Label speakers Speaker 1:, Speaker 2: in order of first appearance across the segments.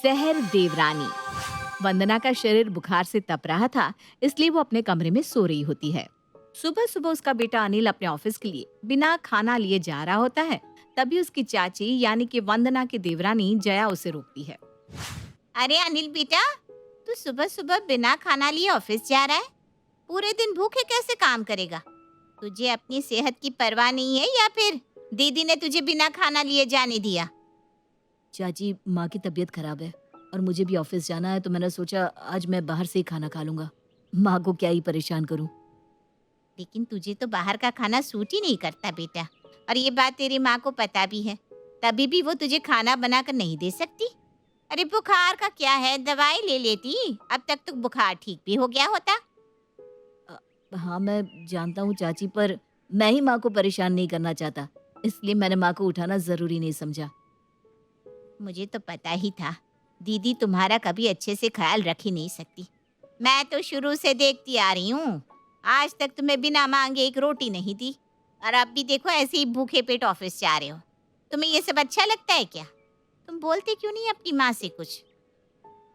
Speaker 1: जहर देवरानी। वंदना का शरीर बुखार से तप रहा था, इसलिए वो अपने कमरे में सो रही होती है। सुबह सुबह उसका बेटा अनिल अपने ऑफिस के लिए बिना खाना लिए जा रहा होता है। तभी उसकी चाची यानी कि वंदना की देवरानी जया उसे रोकती है।
Speaker 2: अरे अनिल बेटा, तू सुबह सुबह बिना खाना लिए ऑफिस जा रहा है? पूरे दिन भूखे कैसे काम करेगा? तुझे अपनी सेहत की परवाह नहीं है या फिर दीदी ने तुझे बिना खाना लिए जाने दिया?
Speaker 1: चाची, माँ की तबीयत खराब है और मुझे भी ऑफिस जाना है, तो मैंने सोचा आज मैं बाहर से ही खाना खा लूंगा। माँ को क्या ही परेशान करूं।
Speaker 2: लेकिन तुझे तो बाहर का खाना सूट ही नहीं करता बेटा, और ये बात तेरी माँ को पता भी है। तभी भी वो तुझे खाना बनाकर नहीं दे सकती। अरे बुखार का क्या है, दवाई ले लेती, अब तक तो बुखार ठीक भी हो गया होता।
Speaker 1: अ, हाँ, मैं जानता हूँ चाची, पर मैं ही माँ को परेशान नहीं करना चाहता, इसलिए मैंने माँ को उठाना ज़रूरी नहीं समझा।
Speaker 2: मुझे तो पता ही था, दीदी तुम्हारा कभी अच्छे से ख्याल रख ही नहीं सकती। मैं तो शुरू से देखती आ रही हूँ, आज तक तुम्हें बिना मांगे एक रोटी नहीं दी, और अब भी देखो ऐसे ही भूखे पेट ऑफिस जा रहे हो। तुम्हें ये सब अच्छा लगता है क्या? तुम बोलते क्यों नहीं अपनी माँ से कुछ?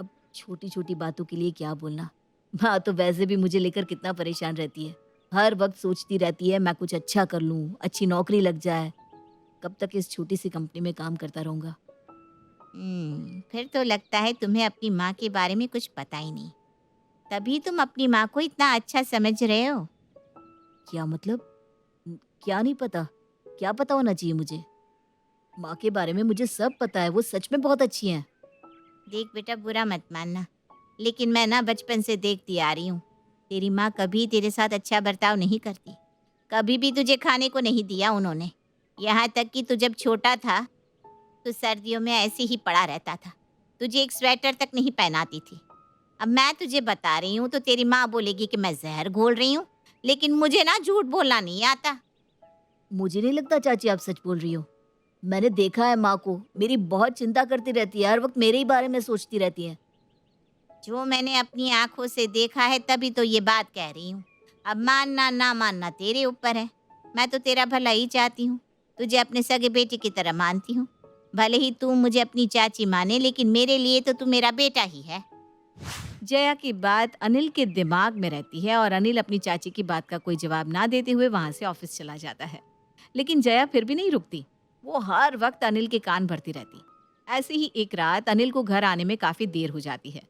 Speaker 1: अब छोटी-छोटी बातों के लिए क्या बोलना? माँ तो वैसे भी मुझे लेकर कितना परेशान रहती है। हर वक़्त सोचती रहती है मैं कुछ अच्छा कर लूँ, अच्छी नौकरी लग जाए। कब तक इस छोटी-सी कंपनी में काम करता रहूँगा?
Speaker 2: फिर तो लगता है तुम्हें अपनी माँ के बारे में कुछ पता ही नहीं, तभी तुम अपनी माँ को इतना अच्छा समझ रहे हो।
Speaker 1: क्या मतलब? क्या नहीं पता? क्या पता होना चाहिए मुझे? माँ के बारे में मुझे सब पता है, वो सच में बहुत अच्छी हैं।
Speaker 2: देख बेटा, बुरा मत मानना, लेकिन मैं ना बचपन से देखती आ रही हूँ, तेरी माँ कभी तेरे साथ अच्छा बर्ताव नहीं करती। कभी भी तुझे खाने को नहीं दिया उन्होंने। यहाँ तक कि तू जब छोटा था तो सर्दियों में ऐसे ही पड़ा रहता था, तुझे एक स्वेटर तक नहीं पहनाती थी। अब मैं तुझे बता रही हूँ तो तेरी माँ बोलेगी कि मैं जहर घोल रही हूँ, लेकिन मुझे ना झूठ बोलना नहीं आता।
Speaker 1: मुझे नहीं लगता चाची आप सच बोल रही हो। मैंने देखा है माँ को, मेरी बहुत चिंता करती रहती है, हर वक़्त मेरे ही बारे में सोचती रहती हैं।
Speaker 2: जो मैंने अपनी आँखों से देखा है तभी तो ये बात कह रही हूँ। अब मानना ना मानना तेरे ऊपर है। मैं तो तेरा भला ही चाहती हूँ, तुझे अपने सगे बेटे की तरह मानती हूँ। भले ही तू मुझे अपनी चाची माने, लेकिन मेरे लिए तो तू मेरा बेटा ही है।
Speaker 1: जया की बात अनिल के दिमाग में रहती है और अनिल अपनी चाची की बात का कोई जवाब ना देते हुए वहां से ऑफिस चला जाता है। लेकिन जया फिर भी नहीं रुकती। वो हर वक्त अनिल के कान भरती रहती। ऐसे ही एक रात अनिल को घर आने में काफी देर हो जाती है।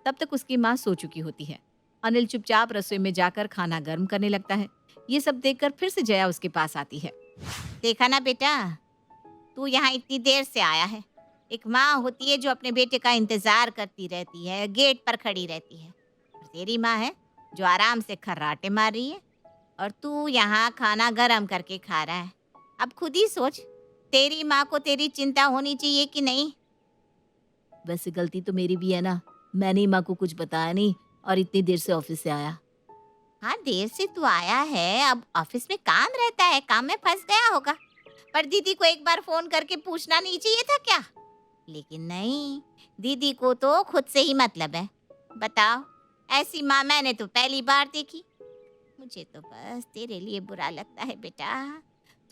Speaker 1: तब तक उसकी माँ सो चुकी होती है। अनिल चुपचाप रसोई में जाकर खाना गर्म करने लगता है। ये सब देखकर फिर से जया उसके पास आती है।
Speaker 2: देखा ना बेटा, तू यहाँ इतनी देर से आया है। एक माँ होती है जो अपने बेटे का इंतजार करती रहती है, गेट पर खड़ी रहती है। और तेरी माँ है जो आराम से खर्राटे मार रही है, और तू यहाँ खाना गरम करके खा रहा है। अब खुद ही सोच, तेरी माँ को तेरी चिंता होनी चाहिए कि नहीं?
Speaker 1: वैसे गलती तो मेरी भी है ना। मैंने ही माँ को कुछ बताया नहीं और इतनी देर से ऑफिस से आया।
Speaker 2: हाँ, देर से तू आया है, अब ऑफिस में काम रहता है, काम में फंस गया होगा। पर दीदी को एक बार फोन करके पूछना नहीं चाहिए था क्या? लेकिन नहीं, दीदी को तो खुद से ही मतलब है। बताओ, ऐसी माँ मैंने तो पहली बार देखी। मुझे तो बस तेरे लिए बुरा लगता है बेटा।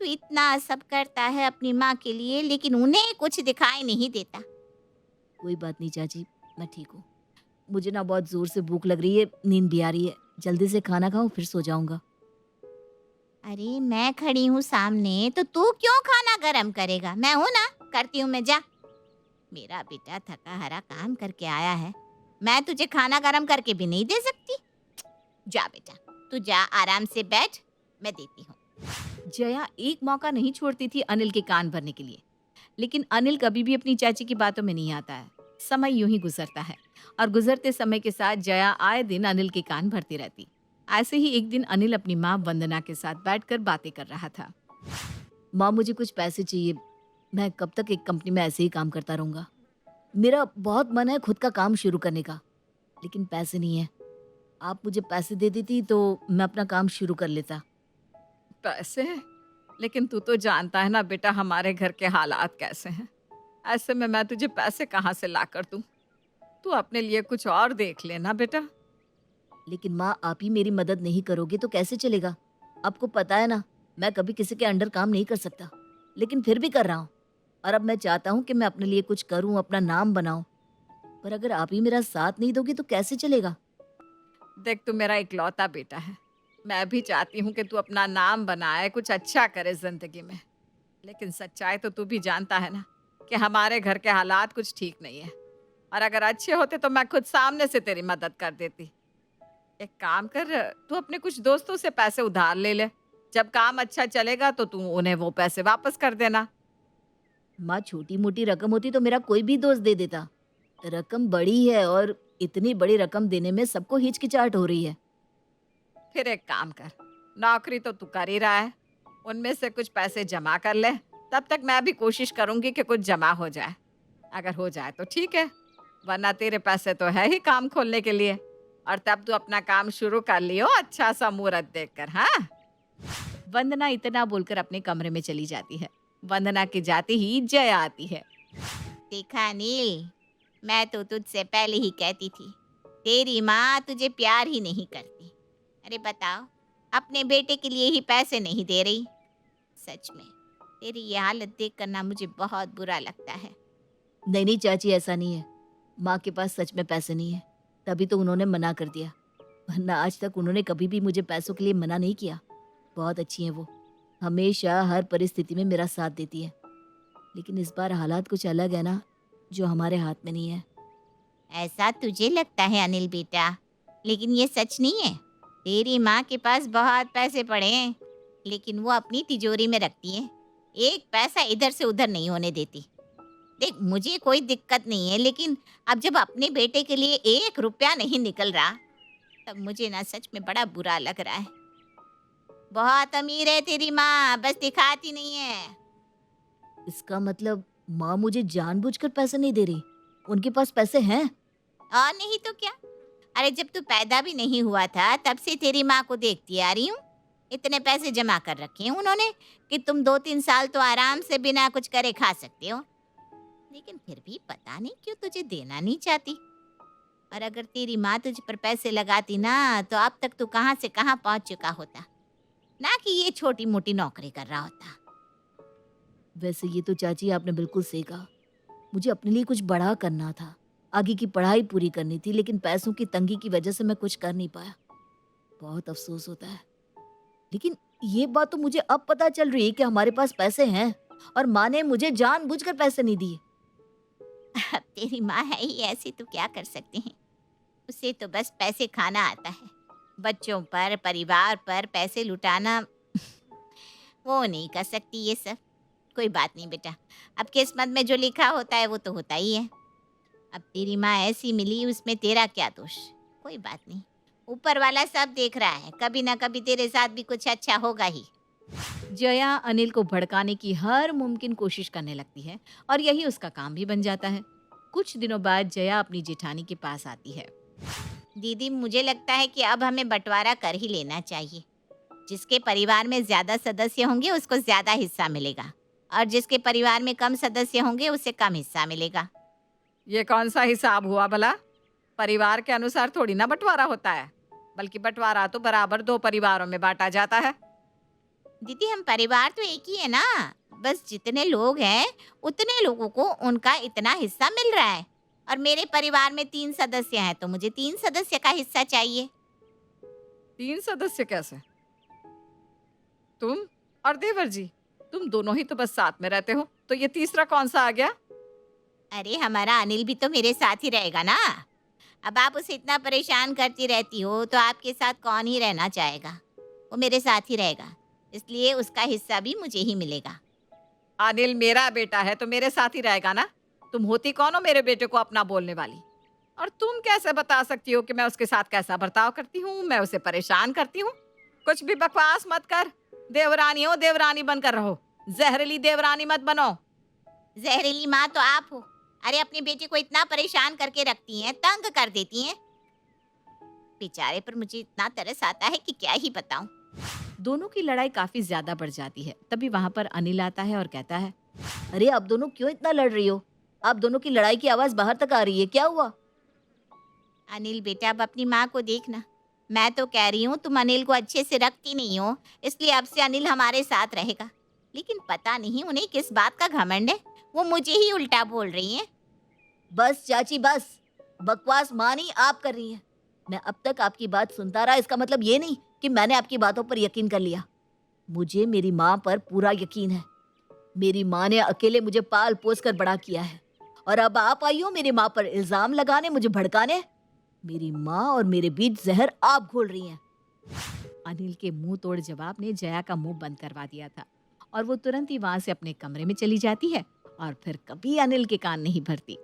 Speaker 2: तू इतना सब करता है अपनी माँ के लिए, लेकिन उन्हें कुछ दिखाई नहीं देता।
Speaker 1: कोई बात नहीं चाची, मैं ठीक हूँ। मुझे ना बहुत ज़ोर से भूख लग रही है, नींद भी आ रही है। जल्दी से खाना खाऊँ फिर सो जाऊँगा।
Speaker 2: अरे मैं खड़ी हूँ सामने, तो तू क्यों खाना गरम करेगा? मैं हूँ ना, करती हूँ मैं, जा। मेरा बेटा थका हारा काम करके आया है, मैं तुझे खाना गरम करके भी नहीं दे सकती। जा बेटा, तू जा, आराम से बैठ, मैं देती हूँ।
Speaker 1: जया एक मौका नहीं छोड़ती थी अनिल के कान भरने के लिए। लेकिन अनिल कभी भी अपनी चाची की बातों में नहीं आता है। समय यूं ही गुजरता है और गुजरते समय के साथ जया आए दिन अनिल के कान भरती रहती। ऐसे ही एक दिन अनिल अपनी माँ वंदना के साथ बैठकर बातें कर रहा था। माँ, मुझे कुछ पैसे चाहिए। मैं कब तक एक कंपनी में ऐसे ही काम करता रहूंगा? मेरा बहुत मन है खुद का काम शुरू करने का, लेकिन पैसे नहीं है। आप मुझे पैसे दे देती तो मैं अपना काम शुरू कर लेता। पैसे? लेकिन तू तो जानता है ना बेटा हमारे घर के हालात कैसे हैं। ऐसे में मैं तुझे पैसे कहाँ से ला कर दूं? तू अपने लिए कुछ और देख लेना बेटा। लेकिन माँ, आप ही मेरी मदद नहीं करोगे तो कैसे चलेगा? आपको पता है ना, मैं कभी किसी के अंडर काम नहीं कर सकता, लेकिन फिर भी कर रहा हूँ। और अब मैं चाहता हूँ कि मैं अपने लिए कुछ करूँ, अपना नाम बनाऊँ।
Speaker 3: पर अगर आप ही मेरा साथ नहीं दोगे तो कैसे चलेगा?
Speaker 1: देख, तू मेरा इकलौता बेटा है। मैं भी चाहती हूँ कि तू अपना नाम बनाए, कुछ अच्छा करे ज़िंदगी में। लेकिन सच्चाई तो तू भी जानता है ना कि हमारे घर के हालात कुछ ठीक नहीं है। और अगर अच्छे होते तो मैं खुद सामने से तेरी मदद कर देती। एक काम कर, तू अपने कुछ दोस्तों से पैसे उधार ले ले। जब काम अच्छा चलेगा तो तू उन्हें वो पैसे वापस कर देना।
Speaker 3: माँ, छोटी-मोटी रकम होती तो मेरा कोई भी दोस्त दे देता। रकम बड़ी है और इतनी बड़ी रकम देने में सबको हिचकिचाहट हो रही है।
Speaker 1: फिर एक काम कर, नौकरी तो तू कर ही रहा है, उनमें से कुछ पैसे जमा कर ले। तब तक मैं भी कोशिश करूंगी कि कुछ जमा हो जाए। अगर हो जाए तो ठीक है, वरना तेरे पैसे तो है ही काम खोलने के लिए। और तब तू अपना काम शुरू कर लियो अच्छा सा मुहूर्त देखकर। हाँ। वंदना इतना बोलकर अपने कमरे में चली जाती है। वंदना के जाते ही जया आती है।
Speaker 2: देखा अनिल, मैं तो तुझसे पहले ही कहती थी, तेरी माँ तुझे प्यार ही नहीं करती। अरे बताओ, अपने बेटे के लिए ही पैसे नहीं दे रही। सच में तेरी ये हालत देख कर ना मुझे बहुत बुरा लगता है।
Speaker 3: नहीं नहीं चाची, ऐसा नहीं है। माँ के पास सच में पैसे नहीं है, तभी तो उन्होंने मना कर दिया। वरना आज तक उन्होंने कभी भी मुझे पैसों के लिए मना नहीं किया। बहुत अच्छी हैं वो, हमेशा हर परिस्थिति में मेरा साथ देती है। लेकिन इस बार हालात कुछ अलग है ना, जो हमारे हाथ में नहीं है।
Speaker 2: ऐसा तुझे लगता है अनिल बेटा, लेकिन ये सच नहीं है। तेरी माँ के पास बहुत पैसे पड़े हैं, लेकिन वो अपनी तिजोरी में रखती है। एक पैसा इधर से उधर नहीं होने देती। देख, मुझे कोई दिक्कत नहीं है, लेकिन अब जब अपने बेटे के लिए 1 रुपया नहीं निकल रहा, तब मुझे ना सच में बड़ा बुरा लग रहा है। बहुत अमीर है तेरी माँ, बस दिखाती नहीं है।
Speaker 3: इसका मतलब माँ मुझे जानबूझकर पैसे नहीं दे रही? उनके पास पैसे हैं।
Speaker 2: और नहीं तो क्या। अरे जब तू पैदा भी नहीं हुआ था तब से तेरी माँ को देखती आ रही हूँ। इतने पैसे जमा कर रखे हैं उन्होंने कि तुम 2-3 साल तो आराम से बिना कुछ करे खा सकते हो। लेकिन फिर भी पता नहीं क्यों तुझे देना नहीं चाहती। और अगर तेरी माँ तुझ पर पैसे लगाती ना, तो अब तक तू कहाँ से कहाँ पहुँच चुका होता, ना कि ये छोटी मोटी नौकरी कर रहा होता।
Speaker 3: वैसे ये तो चाची आपने बिल्कुल सही कहा। मुझे अपने लिए कुछ बड़ा करना था, आगे की पढ़ाई पूरी करनी थी, लेकिन पैसों की तंगी की वजह से मैं कुछ कर नहीं पाया। बहुत अफसोस होता है। लेकिन ये बात तो मुझे अब पता चल रही है कि हमारे पास पैसे हैं और माँ ने मुझे जानबूझकर पैसे नहीं दिए।
Speaker 2: अब तेरी माँ है ही ऐसी, तो क्या कर सकते हैं। उसे तो बस पैसे खाना आता है। बच्चों पर, परिवार पर पैसे लुटाना वो नहीं कर सकती ये सब। कोई बात नहीं बेटा, अब किस्मत में जो लिखा होता है वो तो होता ही है। अब तेरी माँ ऐसी मिली, उसमें तेरा क्या दोष। कोई बात नहीं, ऊपर वाला सब देख रहा है। कभी ना कभी तेरे साथ भी कुछ अच्छा होगा ही।
Speaker 1: जया अनिल को भड़काने की हर मुमकिन कोशिश करने लगती है और यही उसका काम भी बन जाता है। कुछ दिनों बाद जया अपनी जेठानी के पास आती है।
Speaker 2: दीदी, मुझे लगता है कि अब हमें बंटवारा कर ही लेना चाहिए। जिसके परिवार में ज्यादा सदस्य होंगे उसको ज्यादा हिस्सा मिलेगा, और जिसके परिवार में कम सदस्य होंगे उसे कम हिस्सा मिलेगा।
Speaker 1: ये कौन सा हिसाब हुआ भला? परिवार के अनुसार थोड़ी ना बंटवारा होता है, बल्कि बंटवारा तो बराबर 2 परिवारों में बांटा जाता है।
Speaker 2: दीदी, हम परिवार तो एक ही है ना। बस जितने लोग हैं उतने लोगों को उनका इतना हिस्सा मिल रहा है। और मेरे परिवार में 3 सदस्य हैं, तो मुझे 3 सदस्य का हिस्सा चाहिए।
Speaker 1: 3 सदस्य कैसे? तुम और देवर जी, तुम दोनों ही तो बस साथ में रहते हो, तो ये तीसरा कौन सा आ गया?
Speaker 2: अरे हमारा अनिल भी तो मेरे साथ ही रहेगा ना। अब आप उसे इतना परेशान करती रहती हो तो आपके साथ कौन ही रहना चाहेगा। वो मेरे साथ ही रहेगा, इसलिए उसका हिस्सा भी मुझे ही मिलेगा।
Speaker 1: अनिल मेरा बेटा है तो मेरे साथ ही रहेगा ना। तुम होती कौन हो मेरे बेटे को अपना बोलने वाली? और तुम कैसे बता सकती हो कि मैं उसके साथ कैसा बर्ताव करती हूँ, मैं उसे परेशान करती हूँ? कुछ भी बकवास मत कर। देवरानी हो, देवरानी बनकर रहो, जहरीली देवरानी मत बनो।
Speaker 2: जहरीली माँ तो आप हो। अरे अपने बेटे को इतना परेशान करके रखती हैं, तंग कर देती हैं। बेचारे पर मुझे इतना तरस आता है कि क्या ही बताऊं।
Speaker 1: दोनों की लड़ाई काफी ज्यादा बढ़ जाती है। तभी वहां पर अनिल आता है और कहता है,
Speaker 3: अरे आप दोनों क्यों इतना लड़ रही हो? आप दोनों की लड़ाई की आवाज बाहर तक आ रही है, क्या हुआ?
Speaker 2: अनिल बेटा, अब अपनी माँ को देखना। मैं तो कह रही हूँ तुम अनिल को अच्छे से रखती नहीं हो, इसलिए अब से अनिल हमारे साथ रहेगा। लेकिन पता नहीं उन्हें किस बात का घमंड है, वो मुझे ही उल्टा बोल रही हैं।
Speaker 3: बस चाची बस, बकवास मानी आप कर रही हैं। मैं अब तक आपकी बात सुनता रहा, इसका मतलब ये नहीं कि मैंने आपकी बातों पर यकीन कर लिया। मुझे मेरी माँ पर पूरा यकीन है। मेरी माँ ने अकेले मुझे पाल पोस कर बड़ा किया है और अब आप आई हो मेरी माँ पर इल्जाम लगाने, मुझे भड़काने। मेरी माँ और मेरे बीच जहर आप घोल रही हैं।
Speaker 1: अनिल के मुंह तोड़ जवाब ने जया का मुंह बंद करवा दिया था और वो तुरंत ही वहां से अपने कमरे में चली जाती है और फिर कभी अनिल के कान नहीं भरती।